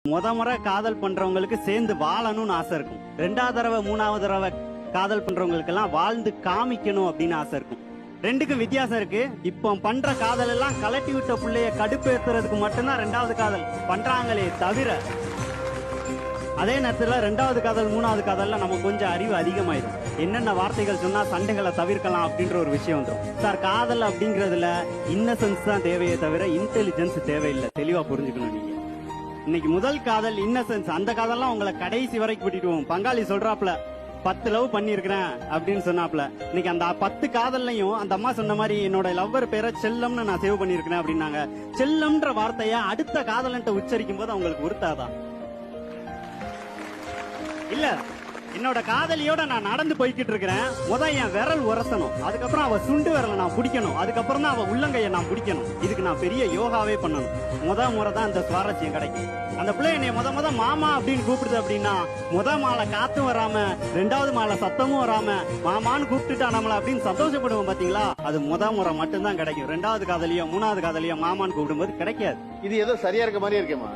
முறை காதல் பண்றவங்களுக்கு சேர்ந்து வாழணும்னு ஆசை இருக்கும். 2வது தடவை 3வது தடவை காதல் பண்றவங்களுக்கு எல்லாம் வாழ்ந்து காமிக்கணும் அப்படின்னு ஆசை இருக்கும். ரெண்டுக்கும் வித்தியாசம் இருக்கு. இப்போ பண்ற காதல் எல்லாம் கலட்டி விட்ட பிள்ளைய கடுப்பேத்துறதுக்கு மட்டும்தான் 2வது காதல் பண்றாங்களே தவிர, அதே நேரத்துல 2வது காதல் 3வது காதல்ல நமக்கு கொஞ்சம் அறிவு அதிகமாயிடும். என்னென்ன வார்த்தைகள் சொன்னா சண்டைகளை தவிர்க்கலாம் அப்படின்ற ஒரு விஷயம் வந்துடும். சார், காதல் அப்படிங்கறதுல இன்னசென்ஸ் தான் தேவையே தவிர இன்டெலிஜென்ஸ் தேவையில்லை. தெளிவா புரிஞ்சுக்கணும். நீங்க இன்னைக்கு முதல் காதல் இன்னசென்ஸ், அந்த காதல்லாம் உங்களை கடைசி வரைக்கும் கூட்டிட்டு போகும். பங்காளி சொல்றாப்ல 10 லவ் பண்ணிருக்கிறேன் அப்படின்னு சொன்னாப்ல. இன்னைக்கு அந்த 10 காதல்லையும் அந்த அம்மா சொன்ன மாதிரி என்னோட லவ்வர் பேரை செல்லம்னு நான் சேவ் பண்ணிருக்கிறேன் அப்படின்னாங்க. செல்லம்ன்ற வார்த்தைய அடுத்த காதலன்ட்ட உச்சரிக்கும் போது அவங்களுக்கு உறுத்தாதான்? இல்ல, என்னோட காதலியோட நான் நடந்து போய்கிட்டு இருக்கிறேன். என் விரல் உரசணும், அதுக்கப்புறம் அவ சுண்டு விரலை நான் பிடிக்கணும், அதுக்கப்புறம் தான் அவ உள்ளங்கைய நான் பிடிக்கணும். இதுக்கு நான் பெரிய யோகாவே பண்ணணும். முறை தான் இந்த சுவாரஸ்யம் கிடைக்கும். அந்த பிள்ளை என்னை முத மாமா அப்படின்னு கூப்பிடுது அப்படின்னா, மாலை காத்தும் வராம 2வது மாலை சத்தமும் வராம மாமான்னு கூப்பிட்டுட்டா நம்மள அப்படின்னு சந்தோஷப்படுவோம் பாத்தீங்களா? அது முறை மட்டும்தான் கிடைக்கும். 2வது காதலியோ 3வது காதலியோ மாமான்னு கூப்பிடும்போது கிடைக்காது. இது ஏதோ சரியா இருக்க மாதிரி இருக்கேமா?